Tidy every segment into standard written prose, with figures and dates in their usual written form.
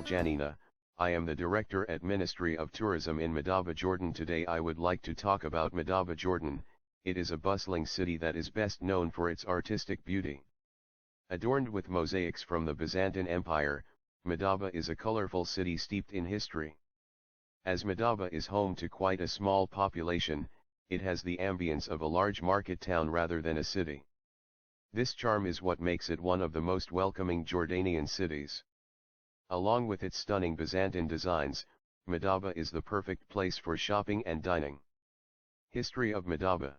Amer Janineh, I am the Director at Ministry of Tourism in Madaba, Jordan. Today I would like to talk about Madaba, Jordan. It is a bustling city that is best known for its artistic beauty. Adorned with mosaics from the Byzantine Empire, Madaba is a colorful city steeped in history. As Madaba is home to quite a small population, it has the ambience of a large market town rather than a city. This charm is what makes it one of the most welcoming Jordanian cities. Along with its stunning Byzantine designs, Madaba is the perfect place for shopping and dining. History of Madaba.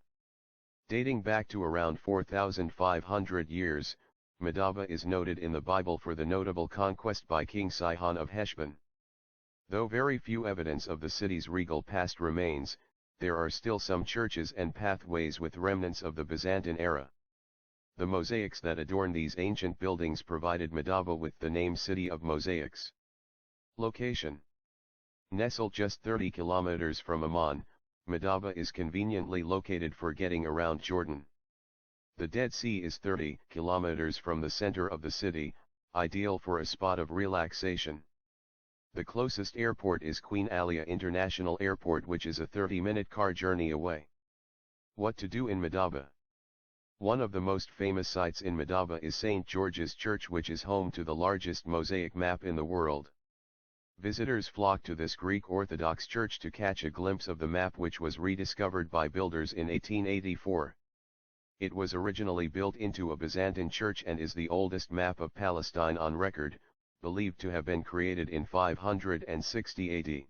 Dating back to around 4,500 years, Madaba is noted in the Bible for the notable conquest by King Sihon of Heshbon. Though very few evidence of the city's regal past remains, there are still some churches and pathways with remnants of the Byzantine era. The mosaics that adorn these ancient buildings provided Madaba with the name City of Mosaics. Location. Nestled just 30 kilometers from Amman, Madaba is conveniently located for getting around Jordan. The Dead Sea is 30 kilometers from the center of the city, ideal for a spot of relaxation. The closest airport is Queen Alia International Airport, which is a 30-minute car journey away. What to do in Madaba? One of the most famous sites in Madaba is St. George's Church, which is home to the largest mosaic map in the world. Visitors flock to this Greek Orthodox church to catch a glimpse of the map, which was rediscovered by builders in 1884. It was originally built into a Byzantine church and is the oldest map of Palestine on record, believed to have been created in 560 AD.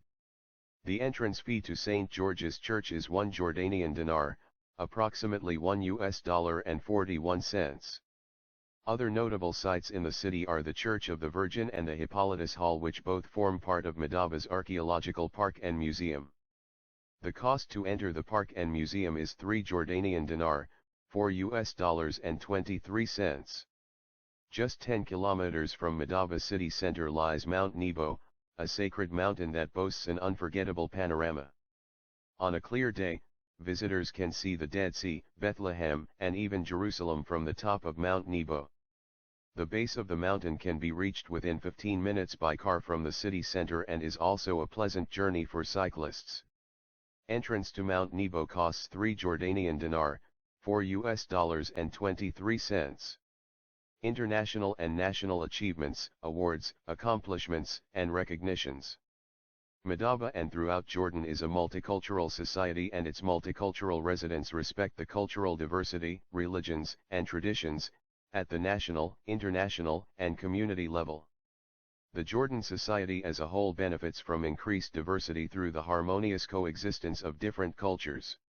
The entrance fee to St. George's Church is 1 Jordanian dinar, approximately $1.41. Other notable sites in the city are the Church of the Virgin and the Hippolytus Hall, which both form part of Madaba's archaeological park and museum. The cost to enter the park and museum is 3 Jordanian dinar, $4.23. Just 10 kilometers from Madaba city center lies Mount Nebo, a sacred mountain that boasts an unforgettable panorama. On a clear day, visitors can see the Dead Sea, Bethlehem, and even Jerusalem from the top of Mount Nebo. The base of the mountain can be reached within 15 minutes by car from the city center and is also a pleasant journey for cyclists. Entrance to Mount Nebo costs 3 Jordanian dinar, $4.23. International and national achievements, awards, accomplishments, and recognitions. Madaba and throughout Jordan is a multicultural society, and its multicultural residents respect the cultural diversity, religions, and traditions, at the national, international, and community level. The Jordan society as a whole benefits from increased diversity through the harmonious coexistence of different cultures.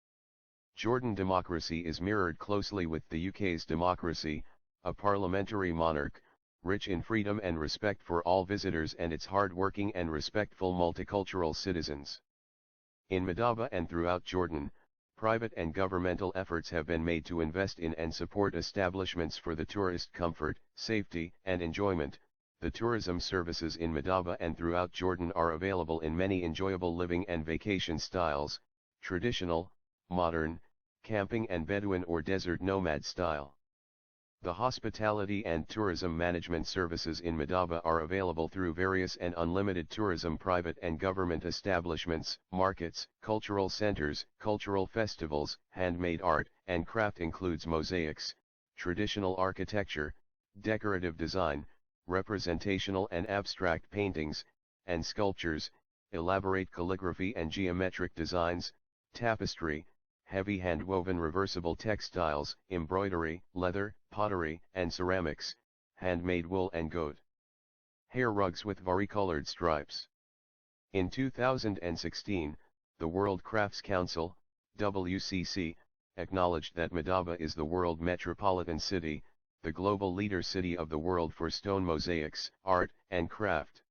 Jordan democracy is mirrored closely with the UK's democracy, a parliamentary monarch, rich in freedom and respect for all visitors, and its hard-working and respectful multicultural citizens. In Madaba and throughout Jordan, private and governmental efforts have been made to invest in and support establishments for the tourist comfort, safety, and enjoyment. The tourism services in Madaba and throughout Jordan are available in many enjoyable living and vacation styles: traditional, modern, camping, and Bedouin or desert nomad style. The hospitality and tourism management services in Madaba are available through various and unlimited tourism private and government establishments, markets, cultural centers, cultural festivals. Handmade art and craft includes mosaics, traditional architecture, decorative design, representational and abstract paintings, and sculptures, elaborate calligraphy and geometric designs, tapestry, heavy hand-woven reversible textiles, embroidery, leather, pottery, and ceramics, handmade wool and goat hair rugs with varicolored stripes. In 2016, the World Crafts Council, WCC, acknowledged that Madaba is the world metropolitan city, the global leader city of the world for stone mosaics, art, and craft.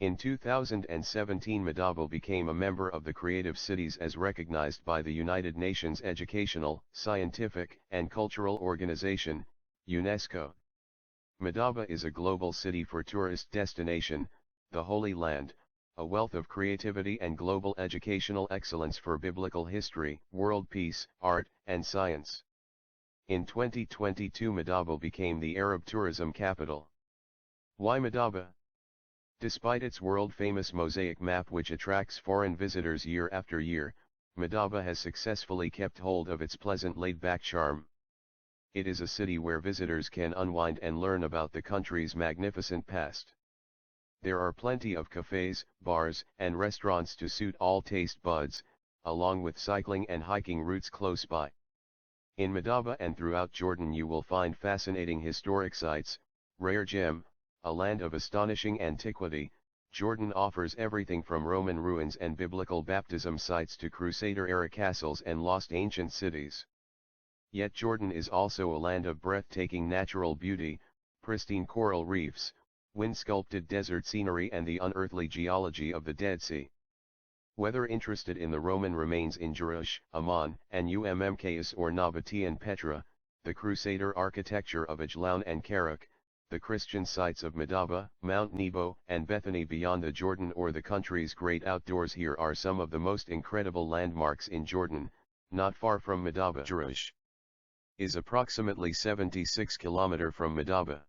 In 2017, Madaba became a member of the Creative Cities as recognized by the United Nations Educational, Scientific, and Cultural Organization, UNESCO. Madaba is a global city for tourist destination, the Holy Land, a wealth of creativity and global educational excellence for biblical history, world peace, art, and science. In 2022, Madaba became the Arab tourism capital. Why Madaba? Despite its world-famous mosaic map which attracts foreign visitors year after year, Madaba has successfully kept hold of its pleasant laid-back charm. It is a city where visitors can unwind and learn about the country's magnificent past. There are plenty of cafes, bars, and restaurants to suit all taste buds, along with cycling and hiking routes close by. In Madaba and throughout Jordan you will find fascinating historic sites, rare gem, a land of astonishing antiquity. Jordan offers everything from Roman ruins and biblical baptism sites to Crusader-era castles and lost ancient cities. Yet Jordan is also a land of breathtaking natural beauty, pristine coral reefs, wind-sculpted desert scenery and the unearthly geology of the Dead Sea. Whether interested in the Roman remains in Jerash, Amman, and Ummks or Nabatean Petra, the Crusader architecture of Ajlan and Karak, the Christian sites of Madaba, Mount Nebo, and Bethany beyond the Jordan or the country's great outdoors, here are some of the most incredible landmarks in Jordan. Not far from Madaba, Jerash is approximately 76 km from Madaba.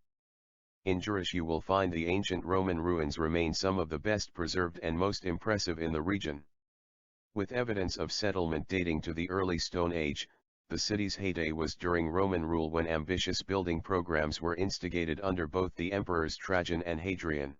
In Jerash you will find the ancient Roman ruins remain some of the best preserved and most impressive in the region. With evidence of settlement dating to the early Stone Age, the city's heyday was during Roman rule when ambitious building programs were instigated under both the emperors Trajan and Hadrian.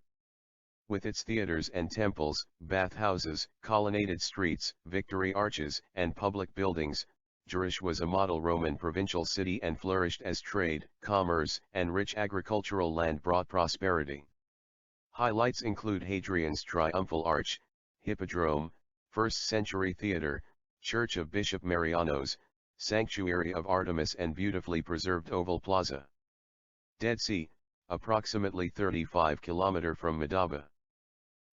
With its theaters and temples, bathhouses, colonnaded streets, victory arches, and public buildings, Jerash was a model Roman provincial city and flourished as trade, commerce, and rich agricultural land brought prosperity. Highlights include Hadrian's Triumphal Arch, Hippodrome, 1st century theater, Church of Bishop Marianos, Sanctuary of Artemis and beautifully preserved Oval Plaza. Dead Sea, approximately 35 km from Madaba.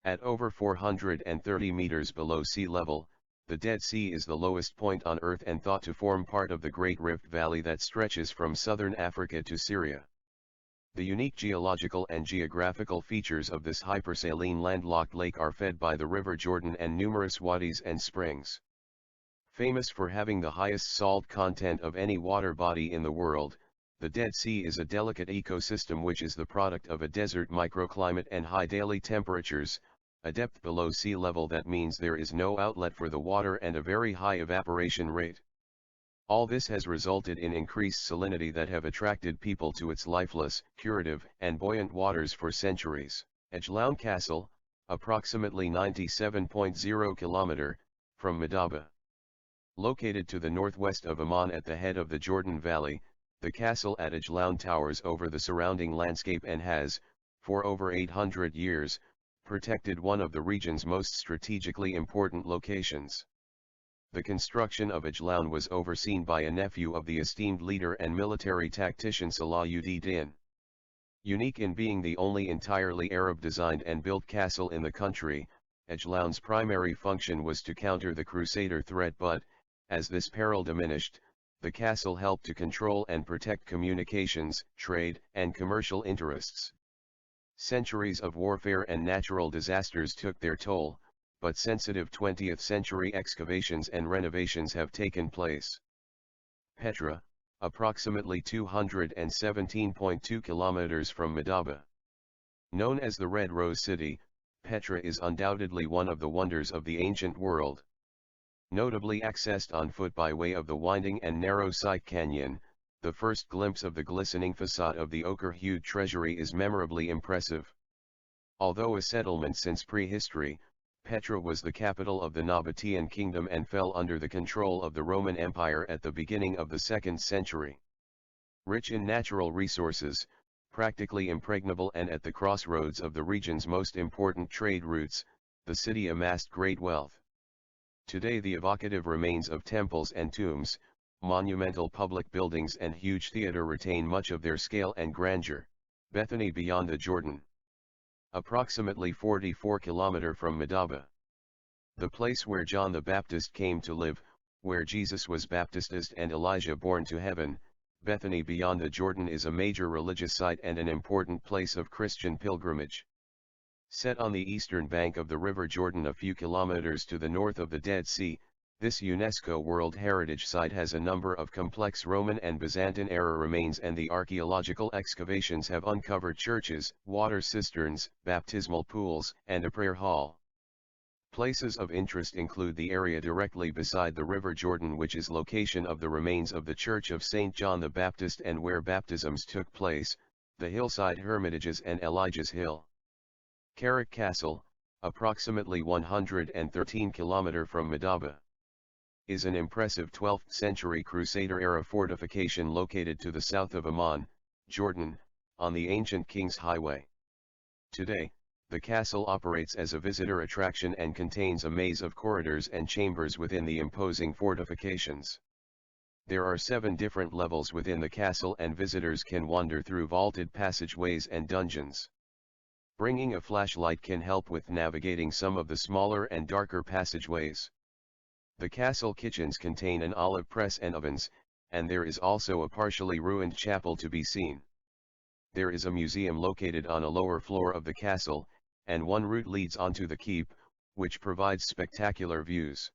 At over 430 meters below sea level, the Dead Sea is the lowest point on Earth and thought to form part of the Great Rift Valley that stretches from southern Africa to Syria. The unique geological and geographical features of this hypersaline landlocked lake are fed by the River Jordan and numerous wadis and springs. Famous for having the highest salt content of any water body in the world, the Dead Sea is a delicate ecosystem which is the product of a desert microclimate and high daily temperatures, a depth below sea level that means there is no outlet for the water and a very high evaporation rate. All this has resulted in increased salinity that have attracted people to its lifeless, curative, and buoyant waters for centuries. Ajlan Castle, approximately 97.0 km from Madaba. Located to the northwest of Amman at the head of the Jordan Valley, the castle at Ajlan towers over the surrounding landscape and has, for over 800 years, protected one of the region's most strategically important locations. The construction of Ajlan was overseen by a nephew of the esteemed leader and military tactician Salah ud-Din. Unique in being the only entirely Arab-designed and built castle in the country, Ajlan's primary function was to counter the Crusader threat, but, as this peril diminished, the castle helped to control and protect communications, trade, and commercial interests. Centuries of warfare and natural disasters took their toll, but sensitive 20th century excavations and renovations have taken place. Petra, approximately 217.2 kilometers from Madaba. Known as the Red Rose City, Petra is undoubtedly one of the wonders of the ancient world. Notably accessed on foot by way of the winding and narrow Syke Canyon, the first glimpse of the glistening facade of the ochre-hued treasury is memorably impressive. Although a settlement since prehistory, Petra was the capital of the Nabatean kingdom and fell under the control of the Roman Empire at the beginning of the 2nd century. Rich in natural resources, practically impregnable and at the crossroads of the region's most important trade routes, the city amassed great wealth. Today the evocative remains of temples and tombs, monumental public buildings and huge theater retain much of their scale and grandeur. Bethany beyond the Jordan. Approximately 44 km from Madaba. The place where John the Baptist came to live, where Jesus was baptized and Elijah borne to heaven, Bethany beyond the Jordan is a major religious site and an important place of Christian pilgrimage. Set on the eastern bank of the River Jordan a few kilometers to the north of the Dead Sea, This UNESCO World Heritage Site has a number of complex Roman and Byzantine-era remains, and the archaeological excavations have uncovered churches, water cisterns, baptismal pools, and a prayer hall. Places of interest include the area directly beside the River Jordan, which is location of the remains of the Church of St. John the Baptist and where baptisms took place, the hillside hermitages and Elijah's Hill. Carrick Castle, approximately 113 km from Madaba, is an impressive 12th century Crusader-era fortification located to the south of Amman, Jordan, on the ancient King's Highway. Today, the castle operates as a visitor attraction and contains a maze of corridors and chambers within the imposing fortifications. There are 7 different levels within the castle, and visitors can wander through vaulted passageways and dungeons. Bringing a flashlight can help with navigating some of the smaller and darker passageways. The castle kitchens contain an olive press and ovens, and there is also a partially ruined chapel to be seen. There is a museum located on a lower floor of the castle, and one route leads onto the keep, which provides spectacular views.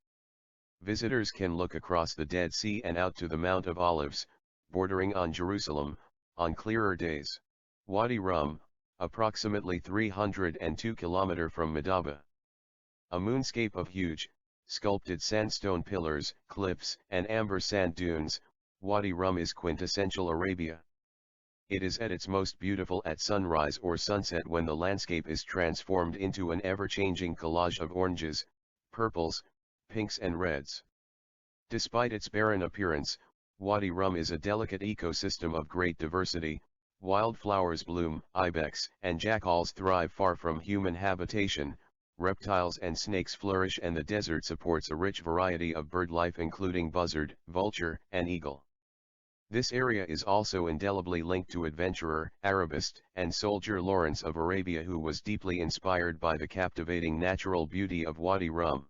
Visitors can look across the Dead Sea and out to the Mount of Olives, bordering on Jerusalem, on clearer days. Wadi Rum, approximately 302 km from Madaba. A moonscape of huge, sculpted sandstone pillars, cliffs, and amber sand dunes, Wadi Rum is quintessential Arabia. It is at its most beautiful at sunrise or sunset, when the landscape is transformed into an ever-changing collage of oranges, purples, pinks and reds. Despite its barren appearance, Wadi Rum is a delicate ecosystem of great diversity. Wildflowers bloom, ibex and jackals thrive far from human habitation, reptiles and snakes flourish, and the desert supports a rich variety of bird life including buzzard, vulture, and eagle. This area is also indelibly linked to adventurer, Arabist, and soldier Lawrence of Arabia, who was deeply inspired by the captivating natural beauty of Wadi Rum.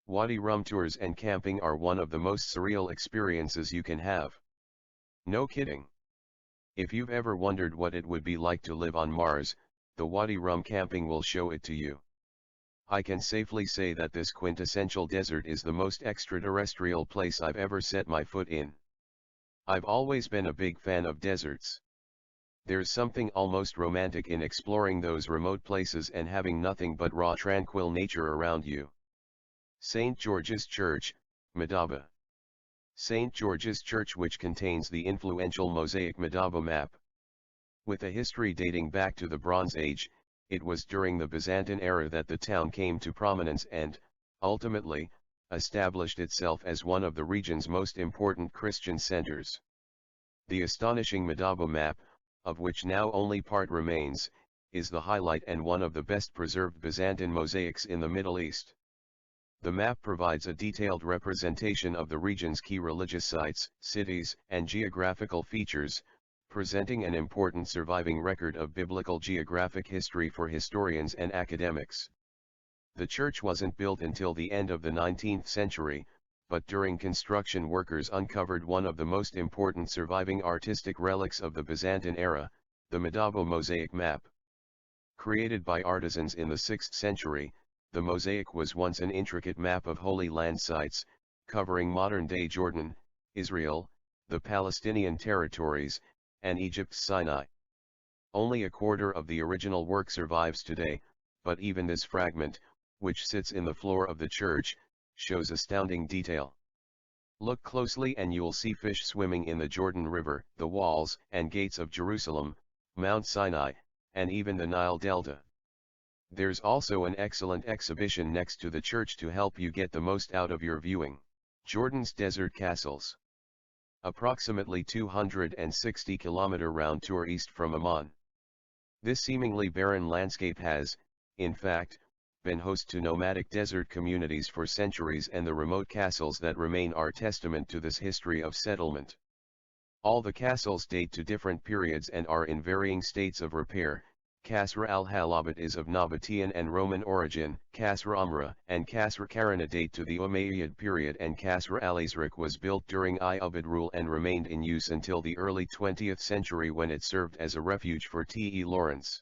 Wadi Rum tours and camping are one of the most surreal experiences you can have. No kidding. If you've ever wondered what it would be like to live on Mars, the Wadi Rum camping will show it to you. I can safely say that this quintessential desert is the most extraterrestrial place I've ever set my foot in. I've always been a big fan of deserts. There's something almost romantic in exploring those remote places and having nothing but raw, tranquil nature around you. St. George's Church, Madaba. St. George's Church, which contains the influential mosaic Madaba map. With a history dating back to the Bronze Age, it was during the Byzantine era that the town came to prominence and, ultimately, established itself as one of the region's most important Christian centers. The astonishing Madaba map, of which now only part remains, is the highlight and one of the best preserved Byzantine mosaics in the Middle East. The map provides a detailed representation of the region's key religious sites, cities, and geographical features, presenting an important surviving record of biblical geographic history for historians and academics. The church wasn't built until the end of the 19th century, but during construction workers uncovered one of the most important surviving artistic relics of the Byzantine era, the Madaba mosaic map. Created by artisans in the 6th century, the mosaic was once an intricate map of Holy Land sites, covering modern-day Jordan, Israel, the Palestinian territories, and Egypt's Sinai. Only a quarter of the original work survives today, but even this fragment, which sits in the floor of the church, shows astounding detail. Look closely and you'll see fish swimming in the Jordan River, the walls and gates of Jerusalem, Mount Sinai, and even the Nile Delta. There's also an excellent exhibition next to the church to help you get the most out of your viewing. Jordan's Desert Castles. Approximately 260 km round tour east from Amman. This seemingly barren landscape has, in fact, been host to nomadic desert communities for centuries, and the remote castles that remain are testament to this history of settlement. All the castles date to different periods and are in varying states of repair. Kasr al-Halabat is of Nabatean and Roman origin, Kasr Amra and Kasr Karana date to the Umayyad period, and Kasr al-Azraq was built during I Ubaid rule and remained in use until the early 20th century when it served as a refuge for Te Lawrence.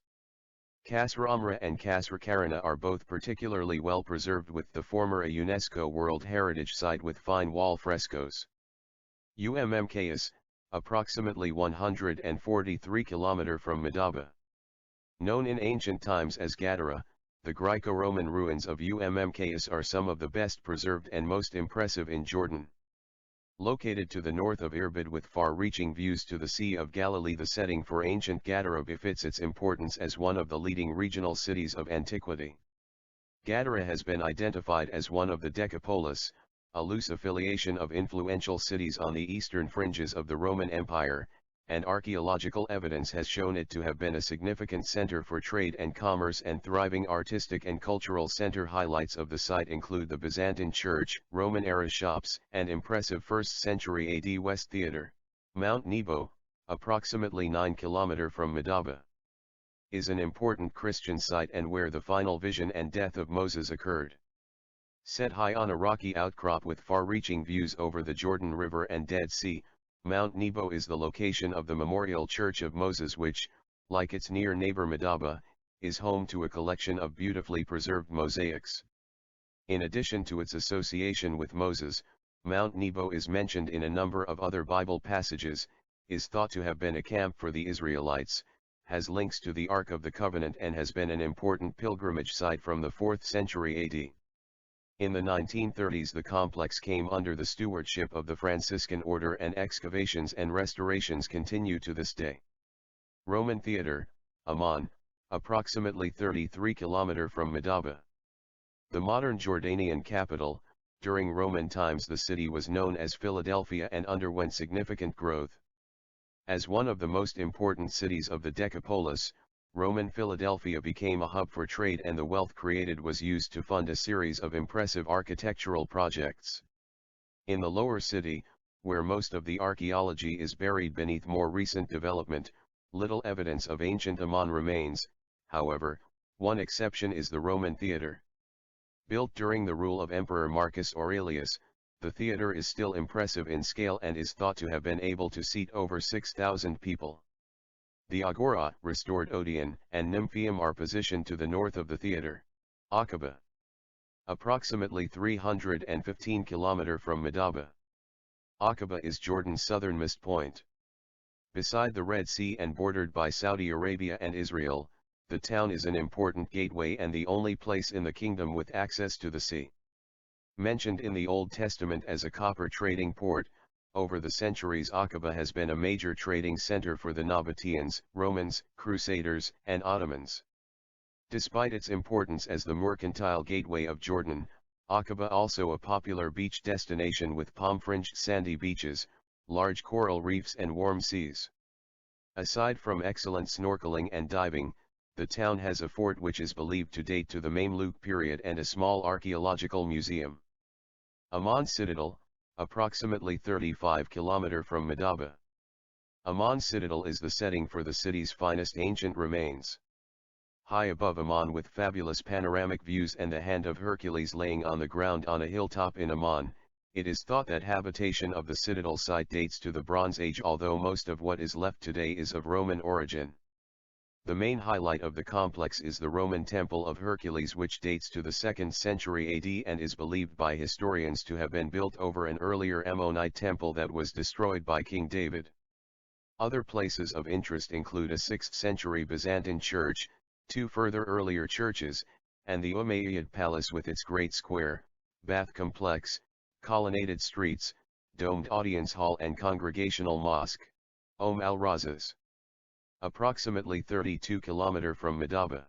Kasr Amra and Kasr Karana are both particularly well preserved, with the former a UNESCO World Heritage Site with fine wall frescoes. Ummks, approximately 143 km from Madaba. Known in ancient times as Gadara, the Greco-Roman ruins of Ummks are some of the best preserved and most impressive in Jordan. Located to the north of Irbid with far-reaching views to the Sea of Galilee, the setting for ancient Gadara befits its importance as one of the leading regional cities of antiquity. Gadara has been identified as one of the Decapolis, a loose affiliation of influential cities on the eastern fringes of the Roman Empire, and archaeological evidence has shown it to have been a significant center for trade and commerce and thriving artistic and cultural center. Highlights of the site include the Byzantine church, Roman-era shops, and impressive 1st century AD West Theater. Mount Nebo, approximately 9 km from Madaba, is an important Christian site and where the final vision and death of Moses occurred. Set high on a rocky outcrop with far-reaching views over the Jordan River and Dead Sea, Mount Nebo is the location of the Memorial Church of Moses, which, like its near neighbor Madaba, is home to a collection of beautifully preserved mosaics. In addition to its association with Moses, Mount Nebo is mentioned in a number of other Bible passages, is thought to have been a camp for the Israelites, has links to the Ark of the Covenant, and has been an important pilgrimage site from the 4th century AD. In the 1930s the complex came under the stewardship of the Franciscan Order, and excavations and restorations continue to this day. Roman Theater, Amman, approximately 33 km from Madaba. The modern Jordanian capital, during Roman times the city was known as Philadelphia and underwent significant growth. As one of the most important cities of the Decapolis, Roman Philadelphia became a hub for trade, and the wealth created was used to fund a series of impressive architectural projects. In the lower city, where most of the archaeology is buried beneath more recent development, little evidence of ancient Amman remains. However, one exception is the Roman Theater. Built during the rule of Emperor Marcus Aurelius, the theater is still impressive in scale and is thought to have been able to seat over 6,000 people. The Agora, restored Odeon, and Nymphaeum are positioned to the north of the theater. Aqaba, approximately 315 km from Madaba. Aqaba is Jordan's southernmost point. Beside the Red Sea and bordered by Saudi Arabia and Israel, the town is an important gateway and the only place in the kingdom with access to the sea. Mentioned in the Old Testament as a copper trading port, over the centuries Aqaba has been a major trading center for the Nabateans, Romans, Crusaders, and Ottomans. Despite its importance as the mercantile gateway of Jordan, Aqaba also a popular beach destination with palm-fringed sandy beaches, large coral reefs and warm seas. Aside from excellent snorkeling and diving, the town has a fort which is believed to date to the Mamluk period and a small archaeological museum. Amman Citadel, approximately 35 km from Madaba. Amman Citadel is the setting for the city's finest ancient remains. High above Amman with fabulous panoramic views and the hand of Hercules laying on the ground on a hilltop in Amman, it is thought that habitation of the citadel site dates to the Bronze Age, although most of what is left today is of Roman origin. The main highlight of the complex is the Roman Temple of Hercules, which dates to the 2nd century AD and is believed by historians to have been built over an earlier Ammonite temple that was destroyed by King David. Other places of interest include a 6th century Byzantine church, 2 further earlier churches, and the Umayyad Palace with its great square, bath complex, colonnaded streets, domed audience hall and congregational mosque. al-Razas, approximately 32 km from Madaba.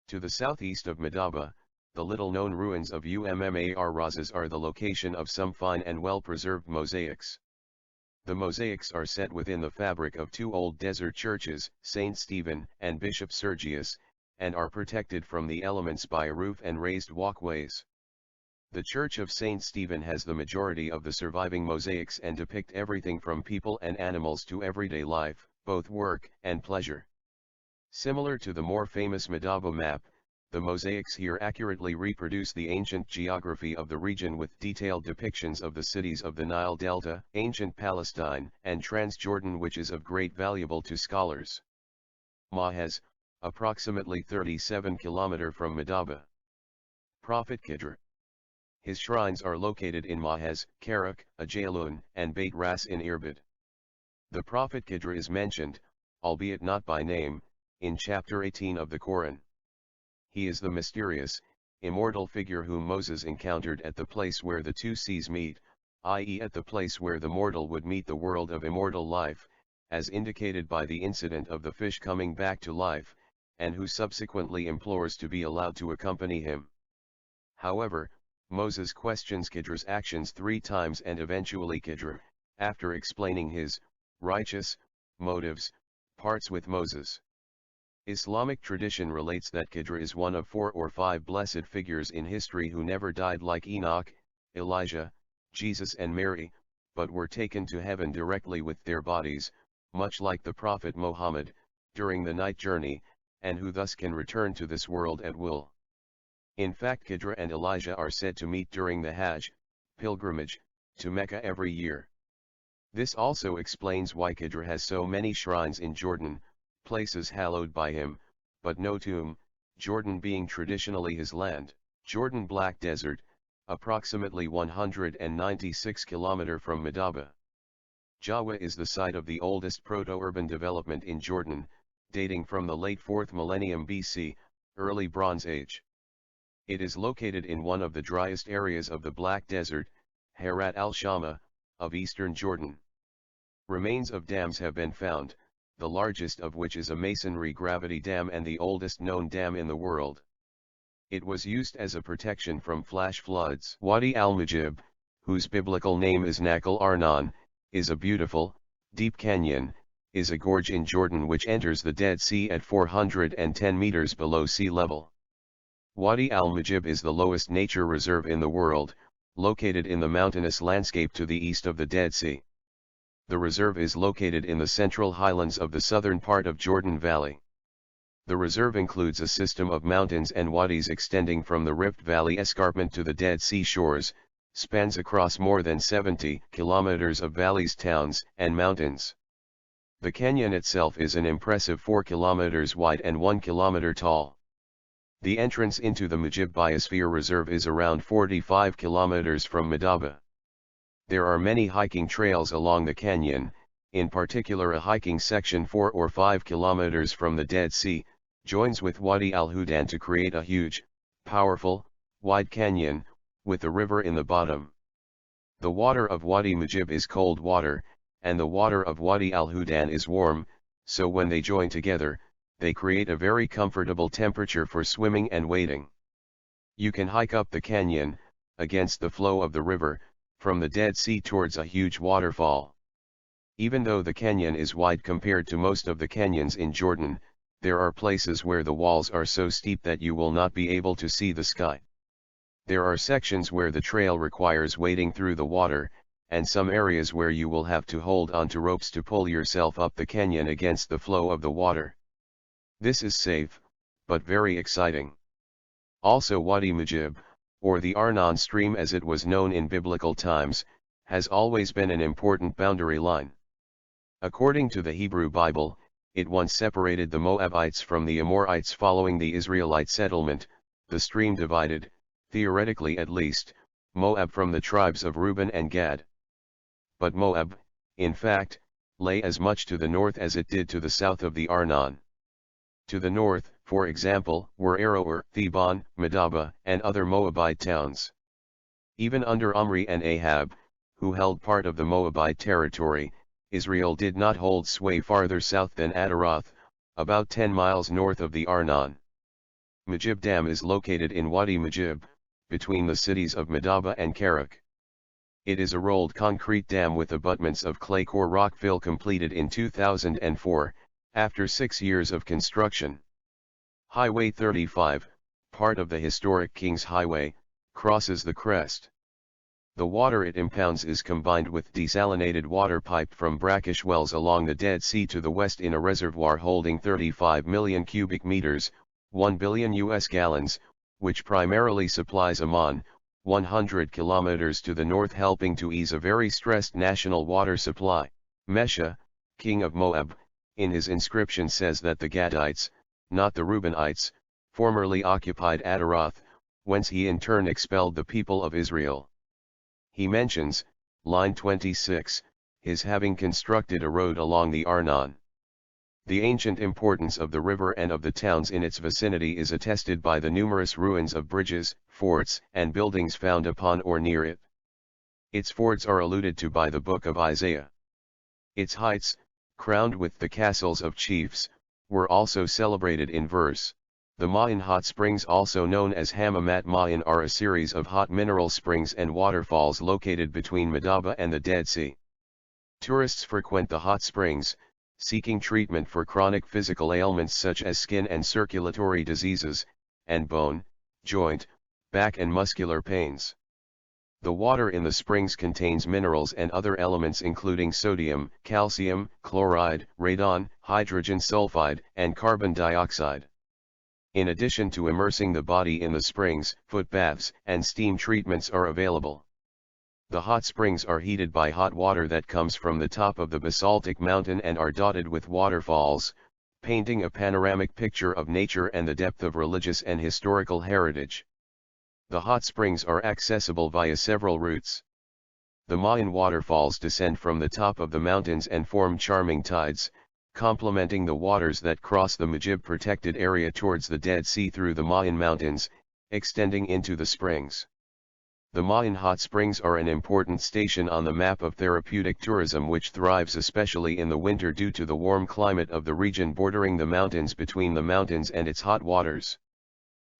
To the southeast of Madaba, the little-known ruins of Ummar Razas are the location of some fine and well-preserved mosaics. The mosaics are set within the fabric of 2 old desert churches, St. Stephen and Bishop Sergius, and are protected from the elements by a roof and raised walkways. The Church of St. Stephen has the majority of the surviving mosaics and depict everything from people and animals to everyday life, both work and pleasure. Similar to the more famous Madaba map, the mosaics here accurately reproduce the ancient geography of the region with detailed depictions of the cities of the Nile Delta, ancient Palestine, and Transjordan, which is of great valuable to scholars. Mahez, approximately 37 km from Madaba. Prophet Khidr. His shrines are located in Mahez, Karak, Ajalun, and Beit Ras in Irbid. The Prophet Khidr is mentioned, albeit not by name, in chapter 18 of the Quran. He is the mysterious, immortal figure whom Moses encountered at the place where the two seas meet, i.e. at the place where the mortal would meet the world of immortal life, as indicated by the incident of the fish coming back to life, and who subsequently implores to be allowed to accompany him. However, Moses questions Khidr's actions 3 times and eventually Khidr, after explaining his righteous motives, parts with Moses. Islamic tradition relates that Khidr is one of 4 or 5 blessed figures in history who never died like Enoch, Elijah, Jesus and Mary, but were taken to heaven directly with their bodies, much like the Prophet Muhammad, during the night journey, and who thus can return to this world at will. In fact, Khidr and Elijah are said to meet during the Hajj, pilgrimage, to Mecca every year. This also explains why Khidr has so many shrines in Jordan, places hallowed by him, but no tomb, Jordan being traditionally his land. Jordan Black Desert, approximately 196 km from Madaba. Jawa is the site of the oldest proto-urban development in Jordan, dating from the late 4th millennium BC, early Bronze Age. It is located in one of the driest areas of the Black Desert, Herat al-Shama, of eastern Jordan. Remains of dams have been found, the largest of which is a masonry gravity dam and the oldest known dam in the world. It was used as a protection from flash floods. Wadi al-Mujib, whose biblical name is Nakal Arnon, is a beautiful, deep canyon, is a gorge in Jordan which enters the Dead Sea at 410 meters below sea level. Wadi al-Mujib is the lowest nature reserve in the world, located in the mountainous landscape to the east of the Dead Sea. The reserve is located in the central highlands of the southern part of Jordan Valley. The reserve includes a system of mountains and wadis extending from the Rift Valley escarpment to the Dead Sea shores, spans across more than 70 kilometers of valleys, towns, and mountains. The canyon itself is an impressive 4 kilometers wide and 1 kilometer tall. The entrance into the Mujib Biosphere Reserve is around 45 kilometers from Madaba. There are many hiking trails along the canyon, in particular a hiking section 4 or 5 kilometers from the Dead Sea, joins with Wadi al-Hudan to create a huge, powerful, wide canyon, with a river in the bottom. The water of Wadi Mujib is cold water, and the water of Wadi al-Hudan is warm, so when they join together, they create a very comfortable temperature for swimming and wading. You can hike up the canyon, against the flow of the river, from the Dead Sea towards a huge waterfall. Even though the canyon is wide compared to most of the canyons in Jordan, there are places where the walls are so steep that you will not be able to see the sky. There are sections where the trail requires wading through the water, and some areas where you will have to hold onto ropes to pull yourself up the canyon against the flow of the water. This is safe, but very exciting. Also Wadi Mujib, or the Arnon stream as it was known in biblical times, has always been an important boundary line. According to the Hebrew Bible, it once separated the Moabites from the Amorites following the Israelite settlement. The stream divided, theoretically at least, Moab from the tribes of Reuben and Gad. But Moab, in fact, lay as much to the north as it did to the south of the Arnon. To the north, for example, were Aroer, Thebon, Madaba, and other Moabite towns. Even under Omri and Ahab, who held part of the Moabite territory, Israel did not hold sway farther south than Adaroth, about 10 miles north of the Arnon. Mujib Dam is located in Wadi Mujib, between the cities of Madaba and Karak. It is a rolled concrete dam with abutments of clay core rock fill completed in 2004, after 6 years of construction. Highway 35, part of the historic King's Highway, crosses the crest. The water it impounds is combined with desalinated water piped from brackish wells along the Dead Sea to the west in a reservoir holding 35 million cubic meters, 1 billion US gallons, which primarily supplies Amman, 100 kilometers to the north, helping to ease a very stressed national water supply. Mesha, king of Moab, in his inscription says that the Gadites, not the Reubenites, formerly occupied Ataroth, whence he in turn expelled the people of Israel. He mentions, line 26, his having constructed a road along the Arnon. The ancient importance of the river and of the towns in its vicinity is attested by the numerous ruins of bridges, forts, and buildings found upon or near it. Its fords are alluded to by the book of Isaiah. Its heights, crowned with the castles of chiefs, were also celebrated in verse. The Ma'in hot springs, also known as Hamamat Ma'in, are a series of hot mineral springs and waterfalls located between Madaba and the Dead Sea. Tourists frequent the hot springs, seeking treatment for chronic physical ailments such as skin and circulatory diseases, and bone, joint, back and muscular pains. The water in the springs contains minerals and other elements including sodium, calcium, chloride, radon, hydrogen sulfide, and carbon dioxide. In addition to immersing the body in the springs, foot baths and steam treatments are available. The hot springs are heated by hot water that comes from the top of the basaltic mountain and are dotted with waterfalls, painting a panoramic picture of nature and the depth of religious and historical heritage. The hot springs are accessible via several routes. The Ma'in waterfalls descend from the top of the mountains and form charming tides, complementing the waters that cross the Mujib protected area towards the Dead Sea through the Ma'in Mountains, extending into the springs. The Ma'in hot springs are an important station on the map of therapeutic tourism, which thrives especially in the winter due to the warm climate of the region bordering the mountains between the mountains and its hot waters.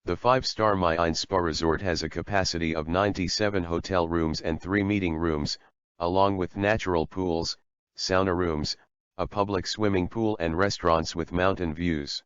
The 5-star Ma'in Spa Resort has a capacity of 97 hotel rooms and 3 meeting rooms, along with natural pools, sauna rooms, a public swimming pool and restaurants with mountain views.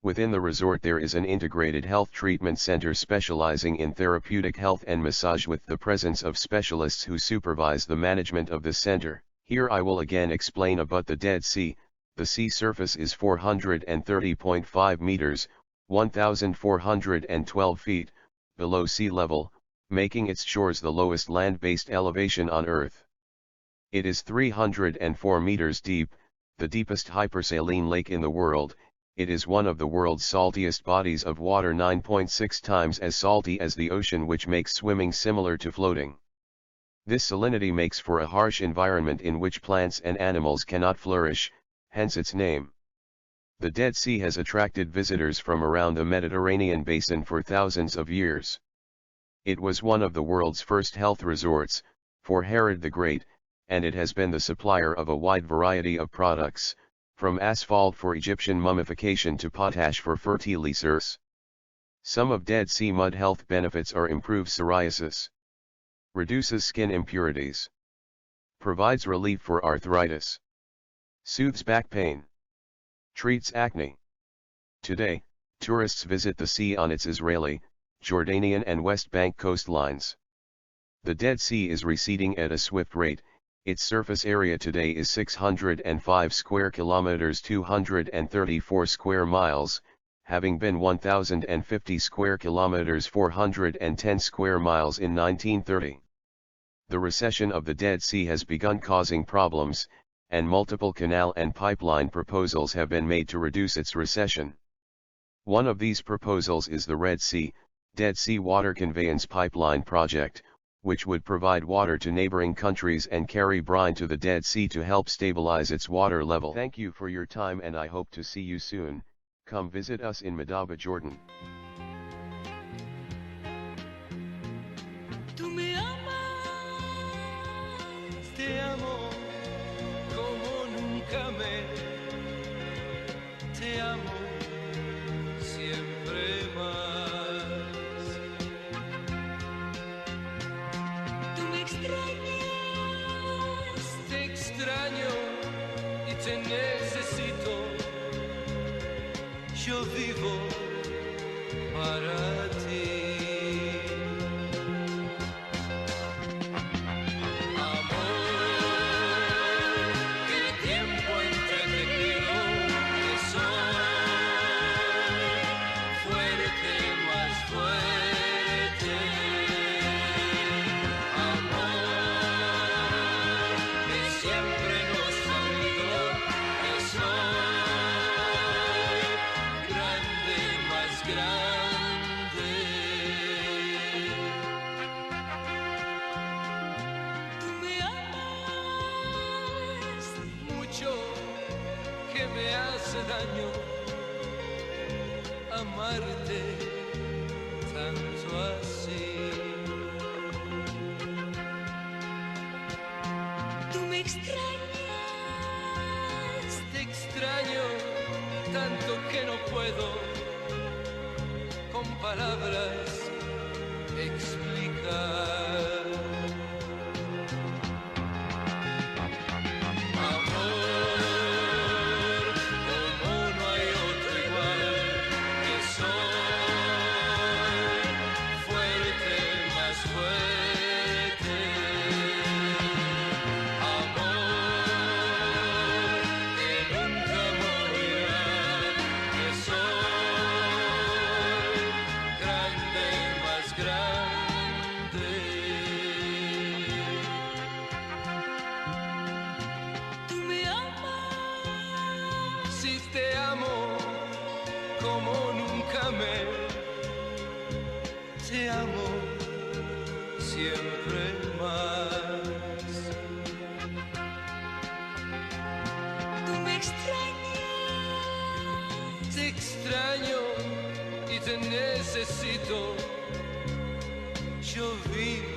Within the resort there is an integrated health treatment center specializing in therapeutic health and massage with the presence of specialists who supervise the management of the center. Here I will again explain about the Dead Sea. The sea surface is 430.5 meters, 1,412 feet, below sea level, making its shores the lowest land-based elevation on Earth. It is 304 meters deep, the deepest hypersaline lake in the world. It is one of the world's saltiest bodies of water, 9.6 times as salty as the ocean, which makes swimming similar to floating. This salinity makes for a harsh environment in which plants and animals cannot flourish, hence its name. The Dead Sea has attracted visitors from around the Mediterranean basin for thousands of years. It was one of the world's first health resorts, for Herod the Great, and it has been the supplier of a wide variety of products, from asphalt for Egyptian mummification to potash for fertilizers. Some of Dead Sea mud health benefits are improved psoriasis, reduces skin impurities, provides relief for arthritis, soothes back pain, treats acne. Today, tourists visit the sea on its Israeli, Jordanian and West Bank coastlines. The Dead Sea is receding at a swift rate. Its surface area today is 605 square kilometers, 234 square miles, having been 1,050 square kilometers, 410 square miles in 1930. The recession of the Dead Sea has begun causing problems, and multiple canal and pipeline proposals have been made to reduce its recession. One of these proposals is the Red Sea, Dead Sea Water Conveyance Pipeline Project, which would provide water to neighboring countries and carry brine to the Dead Sea to help stabilize its water level. Thank you for your time and I hope to see you soon. Come visit us in Madaba, Jordan. Tú me amas, te amo como nunca te amo siempre más. Tú me extrañas, te extraño y te necesito. Yo vivo para ti. Siempre nos unió hace daño amarte tanto así. Tú me extrañas, Te extraño tanto que no puedo con palabras explicar. Amor, como no hay otro igual, que soy fuerte, más fuerte. Amor, que nunca morirá, que soy grande, más grande. tú me amas, Si te amo como nunca amé, te amo siempre más. tú me extrañas, Te extraño y te necesito. Yo vivo